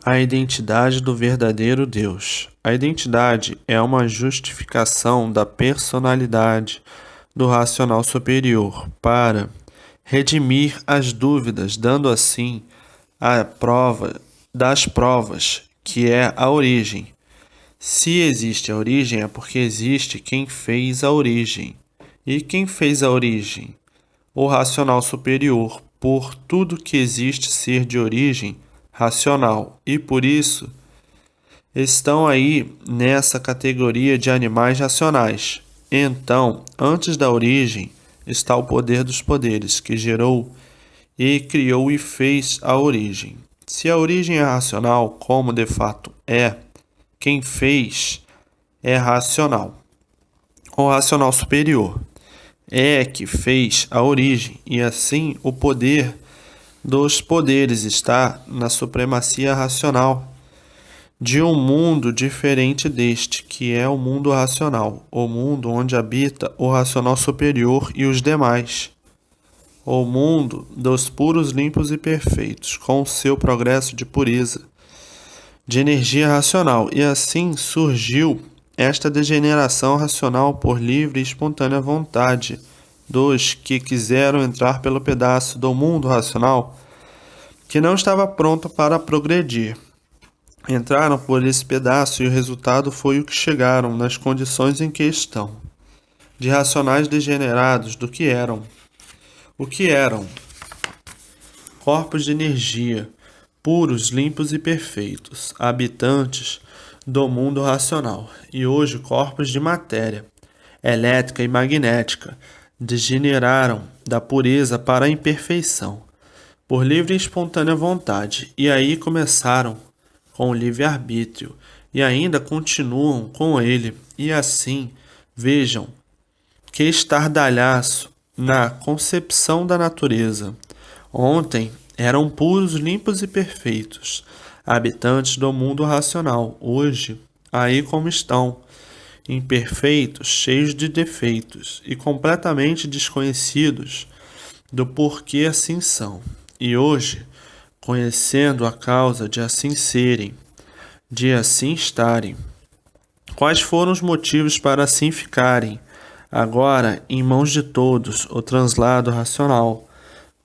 A identidade do verdadeiro Deus. A identidade é uma justificação da personalidade do racional superior para redimir as dúvidas, dando assim a prova das provas, que é a origem. Se existe a origem, é porque existe quem fez a origem. E quem fez a origem? O racional superior, por tudo que existe ser de origem racional, e por isso estão aí nessa categoria de animais racionais. Então, antes da origem está o poder dos poderes, que gerou e criou e fez a origem. Se a origem é racional, como de fato é, quem fez é racional. O racional superior é que fez a origem, e assim o poder dos poderes está na supremacia racional de um mundo diferente deste, que é o mundo racional, o mundo onde habita o racional superior e os demais. O mundo dos puros, limpos e perfeitos, com o seu progresso de pureza, de energia racional, e assim surgiu esta degeneração racional por livre e espontânea vontade dos que quiseram entrar pelo pedaço do mundo racional que não estava pronto para progredir. Entraram por esse pedaço e o resultado foi o que chegaram nas condições em que estão, de racionais degenerados do que eram. O que eram? Corpos de energia, puros, limpos e perfeitos, habitantes do mundo racional, e hoje corpos de matéria, elétrica e magnética, degeneraram da pureza para a imperfeição, por livre e espontânea vontade, e aí começaram com o livre-arbítrio, e ainda continuam com ele, e assim, vejam, que estardalhaço na concepção da natureza. Ontem eram puros, limpos e perfeitos, habitantes do mundo racional. Hoje, aí como estão, imperfeitos, cheios de defeitos e completamente desconhecidos do porquê assim são. E hoje, conhecendo a causa de assim serem, de assim estarem, quais foram os motivos para assim ficarem, agora em mãos de todos o translado racional,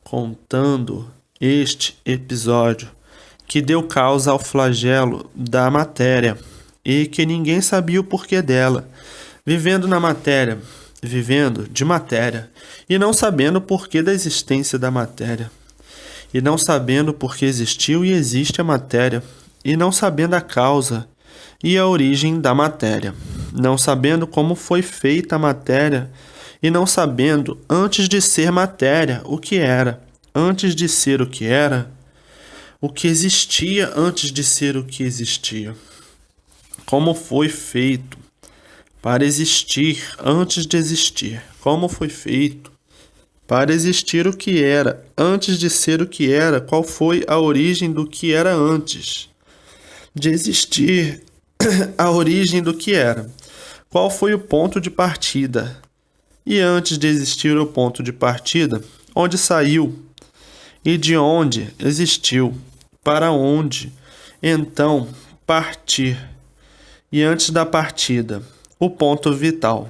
contando este episódio que deu causa ao flagelo da matéria e que ninguém sabia o porquê dela, vivendo na matéria, vivendo de matéria e não sabendo o porquê da existência da matéria, e não sabendo por que existiu e existe a matéria, e não sabendo a causa e a origem da matéria, não sabendo como foi feita a matéria, e não sabendo, antes de ser matéria, o que era, antes de ser o que existia antes de ser o que existia, como foi feito para existir antes de existir, como foi feito para existir o que era, antes de ser o que era, qual foi a origem do que era antes de existir, a origem do que era, qual foi o ponto de partida, e antes de existir o ponto de partida, onde saiu, e de onde existiu, para onde, então, partir, e antes da partida, o ponto vital.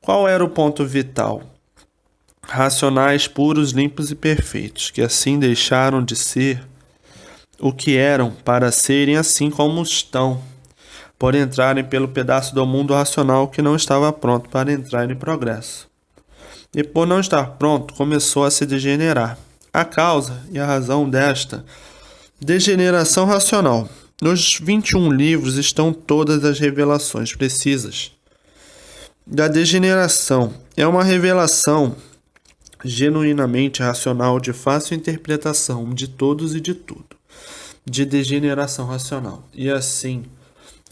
Qual era o ponto vital? Racionais, puros, limpos e perfeitos, que assim deixaram de ser o que eram para serem assim como estão, por entrarem pelo pedaço do mundo racional que não estava pronto para entrar em progresso. E por não estar pronto, começou a se degenerar. A causa e a razão desta degeneração racional. Nos 21 livros estão todas as revelações precisas da degeneração. É uma revelação genuinamente racional, de fácil interpretação de todos e de tudo, de degeneração racional. E assim,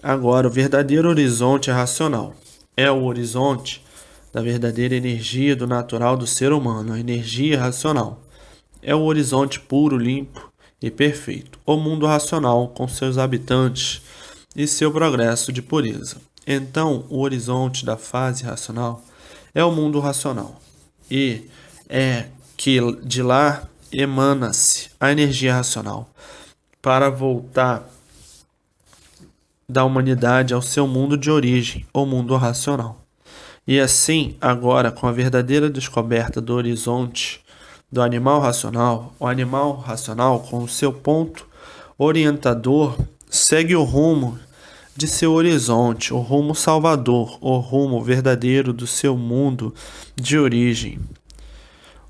agora o verdadeiro horizonte é racional. É o horizonte da verdadeira energia do natural do ser humano, a energia racional. É o horizonte puro, limpo e perfeito. O mundo racional com seus habitantes e seu progresso de pureza. Então, o horizonte da fase racional é o mundo racional. E é que de lá emana-se a energia racional para voltar da humanidade ao seu mundo de origem, o mundo racional. E assim, agora, com a verdadeira descoberta do horizonte do animal racional, o animal racional, com o seu ponto orientador, segue o rumo de seu horizonte, o rumo salvador, o rumo verdadeiro do seu mundo de origem,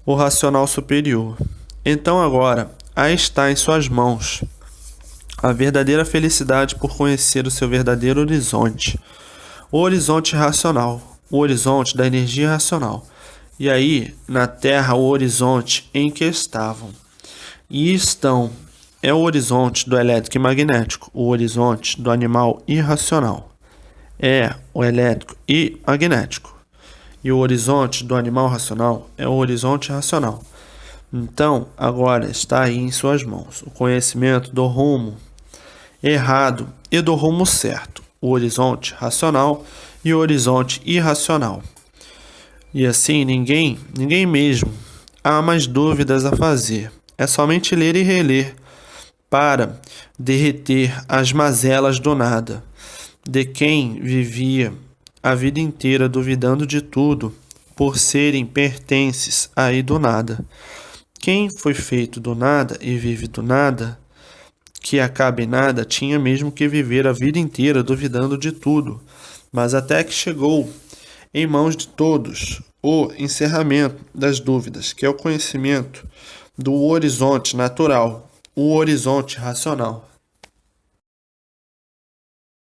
o racional superior. Então agora, aí está em suas mãos a verdadeira felicidade por conhecer o seu verdadeiro horizonte, o horizonte racional, o horizonte da energia racional. E aí, na Terra, o horizonte em que estavam e estão é o horizonte do elétrico e magnético, o horizonte do animal irracional. É o elétrico e magnético. E o horizonte do animal racional é o horizonte racional. Então, agora está aí em suas mãos o conhecimento do rumo errado e do rumo certo, o horizonte racional e o horizonte irracional. E assim, ninguém mesmo há mais dúvidas a fazer. É somente ler e reler para derreter as mazelas do nada, de quem vivia a vida inteira duvidando de tudo por serem pertences aí do nada. Quem foi feito do nada e vive do nada, que acaba em nada, tinha mesmo que viver a vida inteira duvidando de tudo, mas até que chegou em mãos de todos o encerramento das dúvidas, que é o conhecimento do horizonte natural, o horizonte racional.